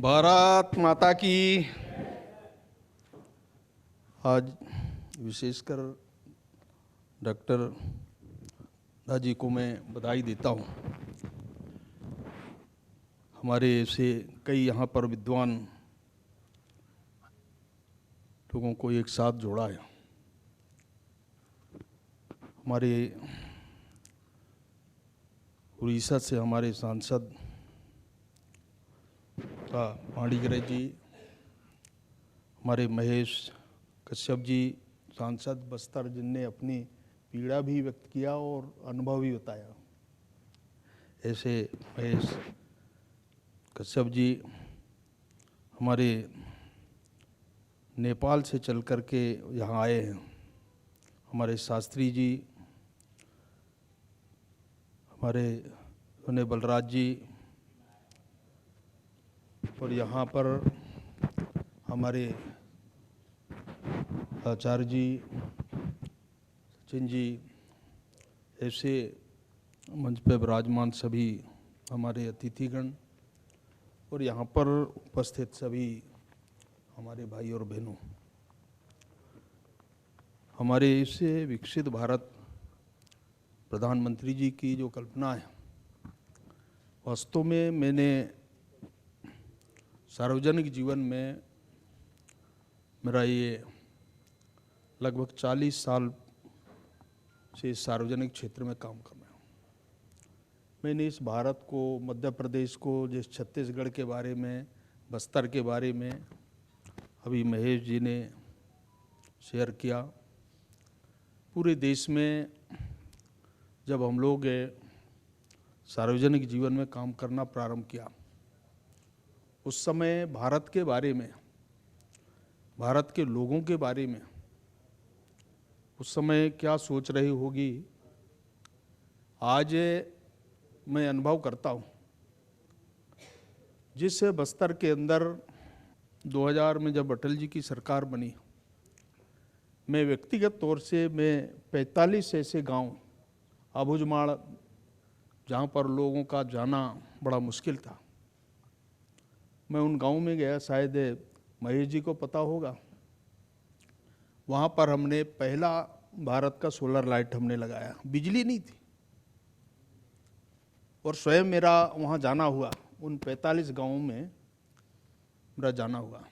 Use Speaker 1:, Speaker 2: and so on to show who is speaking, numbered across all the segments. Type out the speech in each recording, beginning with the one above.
Speaker 1: भारत माता की। आज विशेषकर डॉक्टर दाजी को मैं बधाई देता हूँ। हमारे ऐसे कई यहाँ पर विद्वान लोगों को एक साथ जोड़ा है। हमारे उड़ीसा से हमारे सांसद पाणिग्राही जी, हमारे महेश कश्यप जी सांसद बस्तर, जिनने अपनी पीड़ा भी व्यक्त किया और अनुभव भी बताया। ऐसे महेश कश्यप जी हमारे नेपाल से चल कर के यहाँ आए हैं। हमारे शास्त्री जी, हमारे सुने बलराज जी, और यहाँ पर हमारे आचार्य जी, सचिन जी, ऐसे मंच पे विराजमान सभी हमारे अतिथिगण और यहाँ पर उपस्थित सभी हमारे भाई और बहनों, हमारे इससे विकसित भारत प्रधानमंत्री जी की जो कल्पना है, वास्तव में मैंने सार्वजनिक जीवन में मेरा ये लगभग 40 साल से सार्वजनिक क्षेत्र में काम कर रहा हूँ। मैंने इस भारत को, मध्य प्रदेश को, जिस छत्तीसगढ़ के बारे में, बस्तर के बारे में अभी महेश जी ने शेयर किया, पूरे देश में जब हम लोग सार्वजनिक जीवन में काम करना प्रारंभ किया, उस समय भारत के बारे में, भारत के लोगों के बारे में उस समय क्या सोच रही होगी, आज मैं अनुभव करता हूँ। जिस बस्तर के अंदर 2000 में जब अटल जी की सरकार बनी, मैं व्यक्तिगत तौर से 45 ऐसे गांव, अबुझमाड़, जहाँ पर लोगों का जाना बड़ा मुश्किल था, मैं उन गांव में गया। शायद महेश जी को पता होगा, वहाँ पर हमने पहला भारत का सोलर लाइट हमने लगाया। बिजली नहीं थी और स्वयं मेरा वहाँ जाना हुआ, उन 45 गांवों में मेरा जाना हुआ।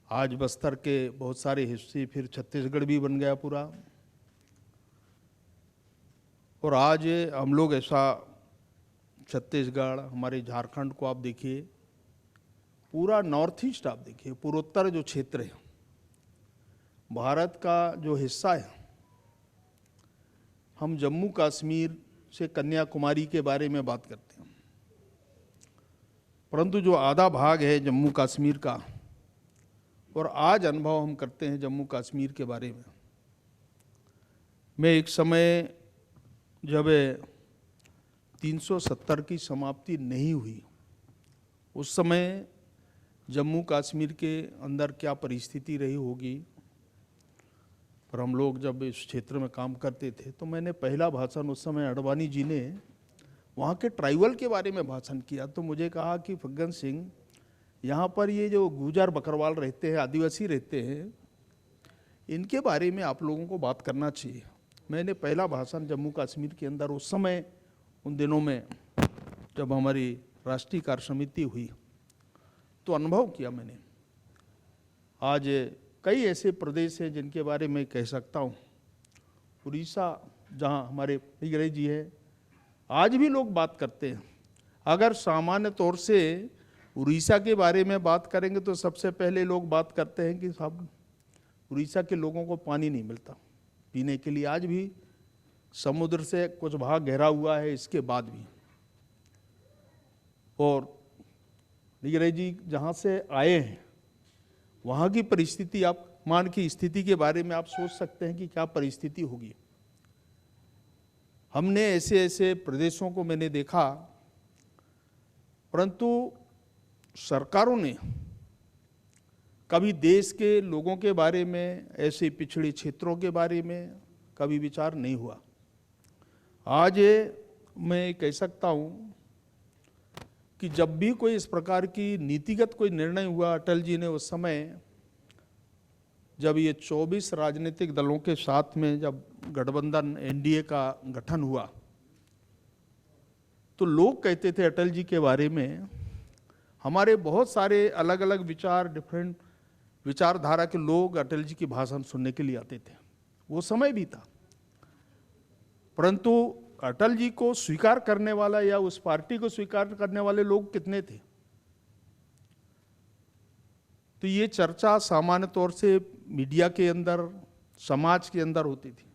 Speaker 1: आज बस्तर के बहुत सारे हिस्से, फिर छत्तीसगढ़ भी बन गया पूरा, और आज हम लोग ऐसा छत्तीसगढ़, हमारे झारखंड को आप देखिए, पूरा नॉर्थ ईस्ट आप देखिए, पूर्वोत्तर जो क्षेत्र है, भारत का जो हिस्सा है, हम जम्मू कश्मीर से कन्याकुमारी के बारे में बात करते हैं, परंतु जो आधा भाग है जम्मू कश्मीर का, और आज अनुभव हम करते हैं जम्मू कश्मीर के बारे में। मैं एक समय जब 370 की समाप्ति नहीं हुई, उस समय जम्मू कश्मीर के अंदर क्या परिस्थिति रही होगी, पर हम लोग जब इस क्षेत्र में काम करते थे तो मैंने पहला भाषण उस समय अडवाणी जी ने वहाँ के ट्राइबल के बारे में भाषण किया। तो मुझे कहा कि फग्गन सिंह, यहाँ पर ये जो गुर्जर बकरवाल रहते हैं, आदिवासी रहते हैं, इनके बारे में आप लोगों को बात करना चाहिए। मैंने पहला भाषण जम्मू कश्मीर के अंदर उस समय, उन दिनों में जब हमारी राष्ट्रीय कार्य समिति हुई, तो अनुभव किया मैंने। आज कई ऐसे प्रदेश हैं जिनके बारे में कह सकता हूँ। उड़ीसा, जहाँ हमारे पाणिग्राही जी है, आज भी लोग बात करते हैं। अगर सामान्य तौर से उड़ीसा के बारे में बात करेंगे तो सबसे पहले लोग बात करते हैं कि साहब, उड़ीसा के लोगों को पानी नहीं मिलता पीने के लिए। आज भी समुद्र से कुछ भाग गहरा हुआ है, इसके बाद भी। और पाणिग्राही जी जहाँ से आए हैं, वहाँ की परिस्थिति, आप मान की स्थिति के बारे में आप सोच सकते हैं कि क्या परिस्थिति होगी। हमने ऐसे ऐसे प्रदेशों को मैंने देखा, परंतु सरकारों ने कभी देश के लोगों के बारे में, ऐसे पिछड़े क्षेत्रों के बारे में कभी विचार नहीं हुआ। आज मैं कह सकता हूँ कि जब भी कोई इस प्रकार की नीतिगत कोई निर्णय हुआ, अटल जी ने उस समय जब ये 24 राजनीतिक दलों के साथ में जब गठबंधन एनडीए का गठन हुआ, तो लोग कहते थे अटल जी के बारे में, हमारे बहुत सारे अलग अलग विचार, डिफरेंट विचारधारा के लोग अटल जी की भाषण सुनने के लिए आते थे। वो समय भी था, परंतु अटल जी को स्वीकार करने वाला या उस पार्टी को स्वीकार करने वाले लोग कितने थे? तो ये चर्चा सामान्य तौर से मीडिया के अंदर, समाज के अंदर होती थी।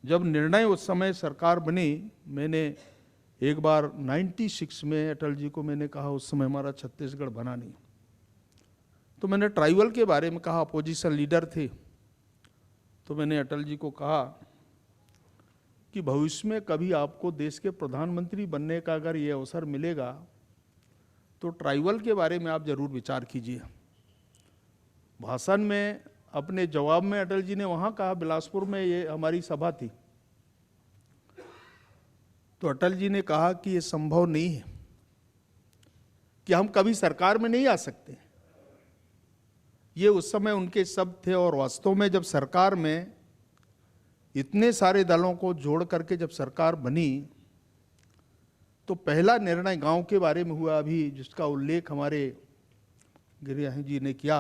Speaker 1: जब निर्णय उस समय सरकार बनी, मैंने एक बार 96 में अटल जी को मैंने कहा, उस समय हमारा छत्तीसगढ़ बना नहीं, तो मैंने ट्राइबल के बारे में कहा, अपोजिशन लीडर थे, तो मैंने अटल जी को कहा कि भविष्य में कभी आपको देश के प्रधानमंत्री बनने का अगर ये अवसर मिलेगा तो ट्राइबल के बारे में आप जरूर विचार कीजिए। भाषण में अपने जवाब में अटल जी ने वहाँ कहा, बिलासपुर में ये हमारी सभा थी, तो अटल जी ने कहा कि ये संभव नहीं है कि हम कभी सरकार में नहीं आ सकते। ये उस समय उनके शब्द थे, और वास्तव में जब सरकार में इतने सारे दलों को जोड़ करके जब सरकार बनी, तो पहला निर्णय गांव के बारे में हुआ, अभी जिसका उल्लेख हमारे गिरिराज जी ने किया,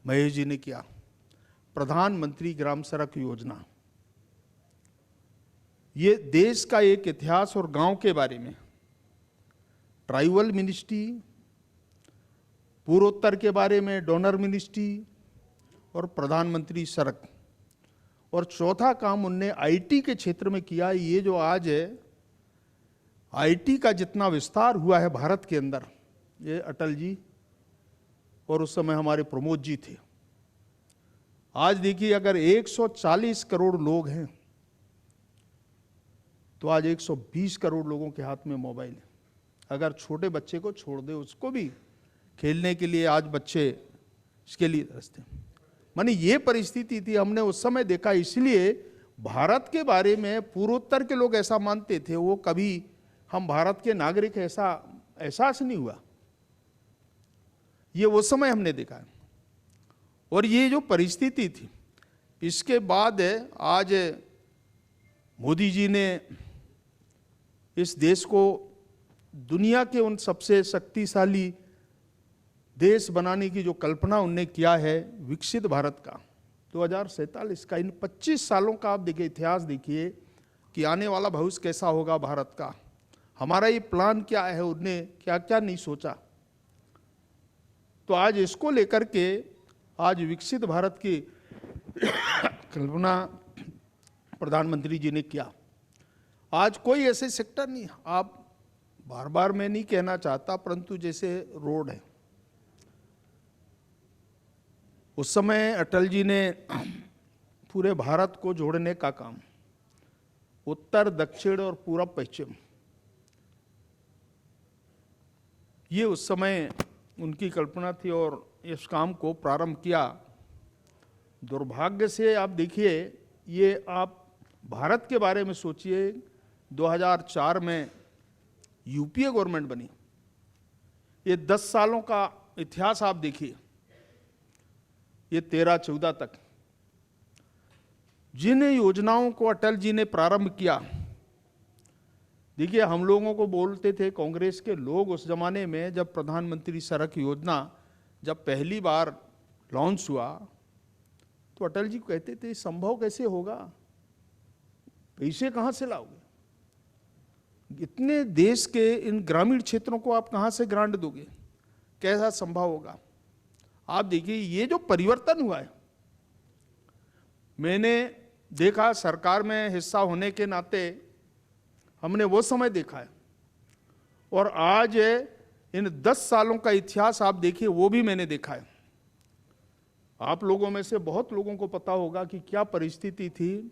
Speaker 1: महेश जी ने किया, प्रधानमंत्री ग्राम सड़क योजना। ये देश का एक इतिहास और गांव के बारे में, ट्राइबल मिनिस्ट्री, पूर्वोत्तर के बारे में डोनर मिनिस्ट्री और प्रधानमंत्री सड़क, और चौथा काम उनने आईटी के क्षेत्र में किया। ये जो आज है आईटी का जितना विस्तार हुआ है भारत के अंदर, ये अटल जी और उस समय हमारे प्रमोद जी थे। आज देखिए, अगर 140 करोड़ लोग हैं तो आज 120 करोड़ लोगों के हाथ में मोबाइल है। अगर छोटे बच्चे को छोड़ दे, उसको भी खेलने के लिए आज बच्चे इसके लिए तरसते। माने ये परिस्थिति थी, हमने उस समय देखा। इसलिए भारत के बारे में पूर्वोत्तर के लोग ऐसा मानते थे, वो कभी हम भारत के नागरिक ऐसा एहसास नहीं हुआ। ये वो समय हमने देखा है। और ये जो परिस्थिति थी, इसके बाद आज मोदी जी ने इस देश को दुनिया के उन सबसे शक्तिशाली देश बनाने की जो कल्पना उनने किया है, विकसित भारत का 2047 का, इन 25 सालों का आप देखिए, इतिहास देखिए कि आने वाला भविष्य कैसा होगा भारत का, हमारा ये प्लान क्या है, उनने क्या क्या नहीं सोचा। तो आज इसको लेकर के आज विकसित भारत की कल्पना प्रधानमंत्री जी ने किया। आज कोई ऐसे सेक्टर नहीं, आप बार बार मैं नहीं कहना चाहता, परंतु जैसे रोड है, उस समय अटल जी ने पूरे भारत को जोड़ने का काम, उत्तर दक्षिण और पूरब पश्चिम, ये उस समय उनकी कल्पना थी और इस काम को प्रारंभ किया। दुर्भाग्य से आप देखिए, ये आप भारत के बारे में सोचिए, 2004 में यूपीए गवर्नमेंट बनी, ये 10 सालों का इतिहास आप देखिए, ये 13-14 तक जिन योजनाओं को अटल जी ने प्रारंभ किया। देखिए, हम लोगों को बोलते थे कांग्रेस के लोग उस जमाने में, जब प्रधानमंत्री सड़क योजना जब पहली बार लॉन्च हुआ, तो अटल जी कहते थे संभव कैसे होगा, पैसे कहाँ से लाओगे, इतने देश के इन ग्रामीण क्षेत्रों को आप कहाँ से ग्रांट दोगे, कैसा संभव होगा। आप देखिए, ये जो परिवर्तन हुआ है, मैंने देखा सरकार में हिस्सा होने के नाते हमने वो समय देखा है, और आज इन 10 सालों का इतिहास आप देखिए, वो भी मैंने देखा है। आप लोगों में से बहुत लोगों को पता होगा कि क्या परिस्थिति थी।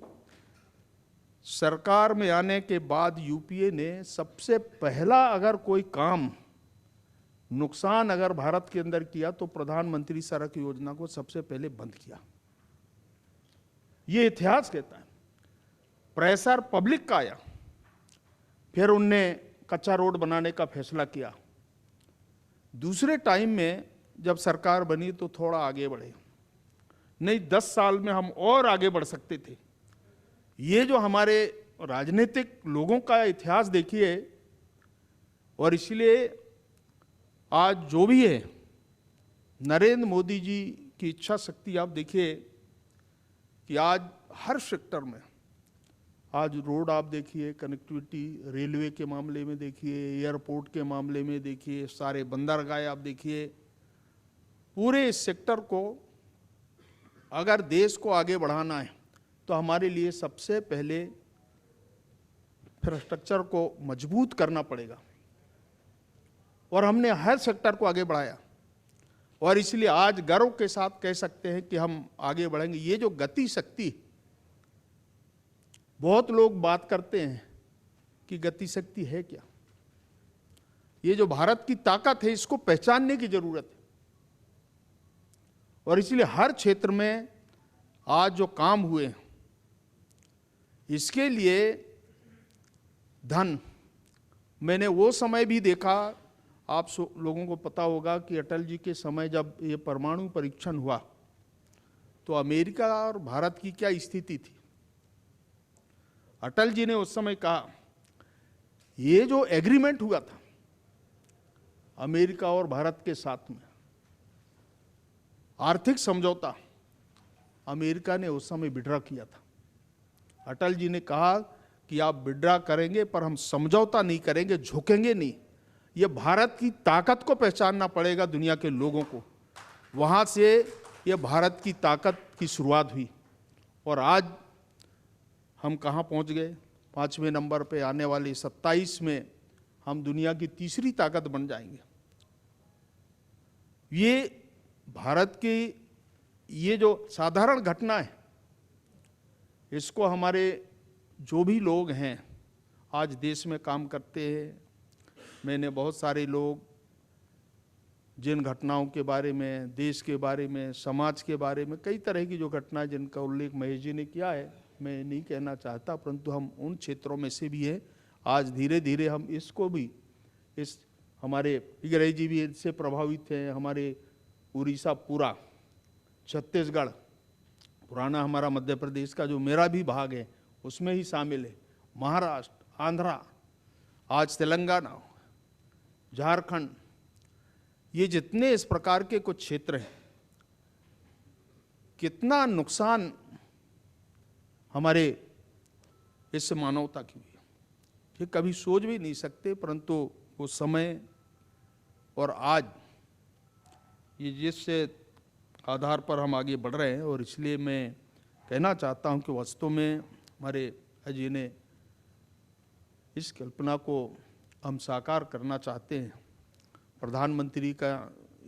Speaker 1: सरकार में आने के बाद यूपीए ने सबसे पहला अगर कोई काम नुकसान अगर भारत के अंदर किया, तो प्रधानमंत्री सड़क योजना को सबसे पहले बंद किया। ये इतिहास कहता है। प्रेशर पब्लिक का आया, फिर उनने कच्चा रोड बनाने का फैसला किया। दूसरे टाइम में जब सरकार बनी तो थोड़ा आगे बढ़े, नहीं 10 साल में हम और आगे बढ़ सकते थे। ये जो हमारे राजनीतिक लोगों का इतिहास देखिए, और इसलिए आज जो भी है, नरेंद्र मोदी जी की इच्छा शक्ति आप देखिए कि आज हर सेक्टर में, आज रोड आप देखिए, कनेक्टिविटी, रेलवे के मामले में देखिए, एयरपोर्ट के मामले में देखिए, सारे बंदरगाह आप देखिए, पूरे इस सेक्टर को अगर देश को आगे बढ़ाना है तो हमारे लिए सबसे पहले इंफ्रास्ट्रक्चर को मजबूत करना पड़ेगा। और हमने हर सेक्टर को आगे बढ़ाया, और इसलिए आज गर्व के साथ कह सकते हैं कि हम आगे बढ़ेंगे। ये जो गति शक्ति, बहुत लोग बात करते हैं कि गति शक्ति है क्या, ये जो भारत की ताकत है इसको पहचानने की जरूरत है। और इसलिए हर क्षेत्र में आज जो काम हुए, इसके लिए धन, मैंने वो समय भी देखा, आप लोगों को पता होगा कि अटल जी के समय जब ये परमाणु परीक्षण हुआ तो अमेरिका और भारत की क्या स्थिति थी। अटल जी ने उस समय कहा, ये जो एग्रीमेंट हुआ था अमेरिका और भारत के साथ में, आर्थिक समझौता, अमेरिका ने उस समय विड्रॉ किया था। अटल जी ने कहा कि आप विड्रॉ करेंगे पर हम समझौता नहीं करेंगे, झुकेंगे नहीं। ये भारत की ताकत को पहचानना पड़ेगा दुनिया के लोगों को। वहाँ से ये भारत की ताकत की शुरुआत हुई, और आज हम कहाँ पहुँच गए। 5वें नंबर पे आने वाले 27 में हम दुनिया की तीसरी ताकत बन जाएंगे। ये भारत की ये जो साधारण घटना है, इसको हमारे जो भी लोग हैं आज देश में काम करते हैं, मैंने बहुत सारे लोग जिन घटनाओं के बारे में, देश के बारे में, समाज के बारे में, कई तरह की जो घटनाएं जिनका उल्लेख महेश जी ने किया है, मैं नहीं कहना चाहता, परंतु हम उन क्षेत्रों में से भी हैं। आज धीरे धीरे हम इसको भी, इस हमारे टिगरे जी भी इससे प्रभावित हैं, हमारे उड़ीसा पूरा, छत्तीसगढ़, पुराना हमारा मध्य प्रदेश का जो मेरा भी भाग है उसमें ही शामिल है, महाराष्ट्र, आंध्रा, आज तेलंगाना, झारखंड, ये जितने इस प्रकार के कुछ क्षेत्र हैं, कितना नुकसान हमारे इस मानवता की हुई, ये कभी सोच भी नहीं सकते। परंतु वो समय और आज ये जिस आधार पर हम आगे बढ़ रहे हैं, और इसलिए मैं कहना चाहता हूं कि वास्तव में हमारे अजय ने इस कल्पना को हम साकार करना चाहते हैं। प्रधानमंत्री का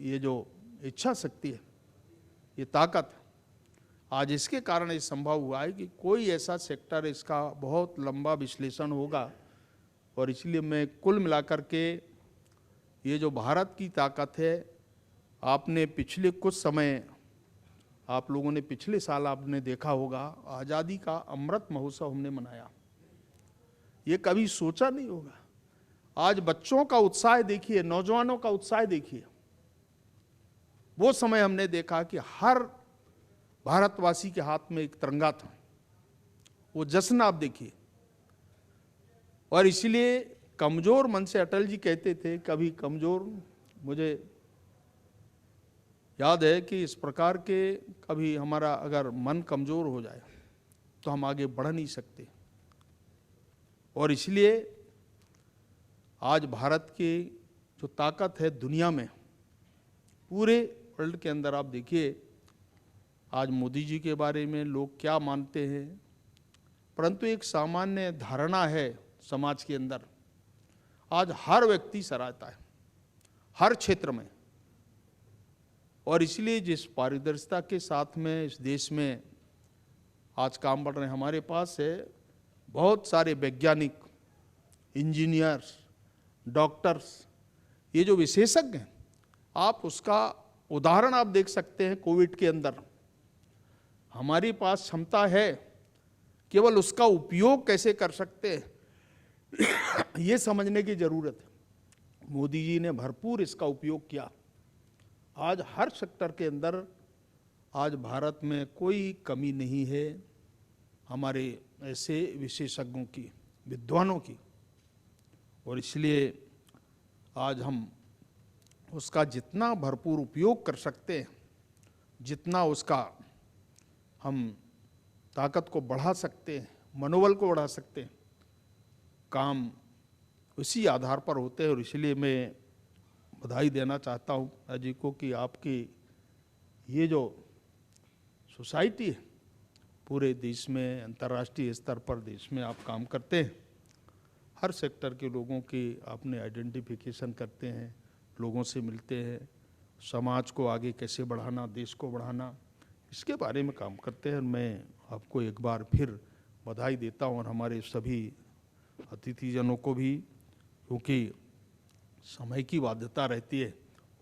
Speaker 1: ये जो इच्छा शक्ति है, ये ताकत, आज इसके कारण ये संभव हुआ है कि कोई ऐसा सेक्टर, इसका बहुत लंबा विश्लेषण होगा। और इसलिए मैं कुल मिलाकर के ये जो भारत की ताकत है, आपने पिछले कुछ समय, आप लोगों ने पिछले साल आपने देखा होगा, आज़ादी का अमृत महोत्सव हमने मनाया, ये कभी सोचा नहीं होगा। आज बच्चों का उत्साह देखिए, नौजवानों का उत्साह देखिए। वो समय हमने देखा कि हर भारतवासी के हाथ में एक तिरंगा था, वो जश्न आप देखिए। और इसलिए कमजोर मन से, अटल जी कहते थे कभी कमजोर, मुझे याद है कि इस प्रकार के कभी हमारा अगर मन कमजोर हो जाए तो हम आगे बढ़ नहीं सकते। और इसलिए आज भारत की जो ताकत है दुनिया में, पूरे वर्ल्ड के अंदर आप देखिए, आज मोदी जी के बारे में लोग क्या मानते हैं, परंतु एक सामान्य धारणा है समाज के अंदर, आज हर व्यक्ति सराहता है हर क्षेत्र में। और इसलिए जिस पारदर्शिता के साथ में इस देश में आज काम बढ़ रहे हैं, हमारे पास है बहुत सारे वैज्ञानिक, इंजीनियर्स, डॉक्टर्स, ये जो विशेषज्ञ हैं, आप उसका उदाहरण आप देख सकते हैं कोविड के अंदर। हमारे पास क्षमता है, केवल उसका उपयोग कैसे कर सकते हैं ये समझने की ज़रूरत है। मोदी जी ने भरपूर इसका उपयोग किया। आज हर सेक्टर के अंदर आज भारत में कोई कमी नहीं है हमारे ऐसे विशेषज्ञों की, विद्वानों की, और इसलिए आज हम उसका जितना भरपूर उपयोग कर सकते हैं, जितना उसका हम ताकत को बढ़ा सकते हैं, मनोबल को बढ़ा सकते हैं, काम उसी आधार पर होते हैं। और इसलिए मैं बधाई देना चाहता हूँ अजी को कि आपकी ये जो सोसाइटी है पूरे देश में, अंतर्राष्ट्रीय स्तर पर देश में आप काम करते हैं, हर सेक्टर के लोगों की आपने आइडेंटिफिकेशन करते हैं, लोगों से मिलते हैं, समाज को आगे कैसे बढ़ाना, देश को बढ़ाना, इसके बारे में काम करते हैं। मैं आपको एक बार फिर बधाई देता हूँ और हमारे सभी अतिथिजनों को भी, क्योंकि समय की बाध्यता रहती है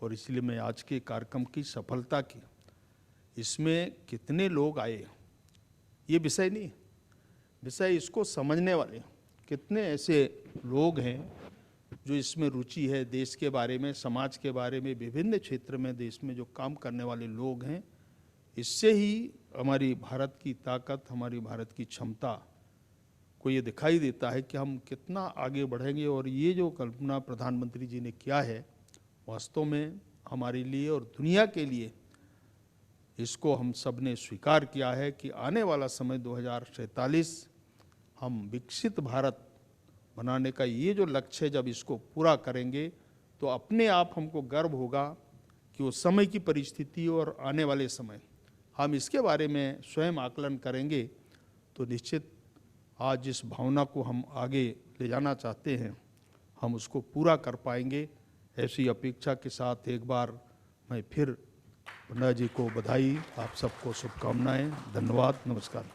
Speaker 1: और इसलिए मैं आज के कार्यक्रम की सफलता की, इसमें कितने लोग आए ये विषय नहीं, विषय इसको समझने वाले कितने ऐसे लोग हैं जो इसमें रुचि है, देश के बारे में, समाज के बारे में, विभिन्न क्षेत्र में देश में जो काम करने वाले लोग हैं, इससे ही हमारी भारत की ताकत, हमारी भारत की क्षमता को ये दिखाई देता है कि हम कितना आगे बढ़ेंगे। और ये जो कल्पना प्रधानमंत्री जी ने किया है वास्तव में हमारे लिए और दुनिया के लिए, इसको हम सब ने स्वीकार किया है कि आने वाला समय 2047 हम विकसित भारत बनाने का ये जो लक्ष्य है, जब इसको पूरा करेंगे तो अपने आप हमको गर्व होगा कि उस समय की परिस्थिति और आने वाले समय हम इसके बारे में स्वयं आकलन करेंगे तो निश्चित आज जिस भावना को हम आगे ले जाना चाहते हैं हम उसको पूरा कर पाएंगे। ऐसी अपेक्षा के साथ एक बार मैं फिर पंडित जी को बधाई, आप सबको शुभकामनाएं, धन्यवाद, नमस्कार।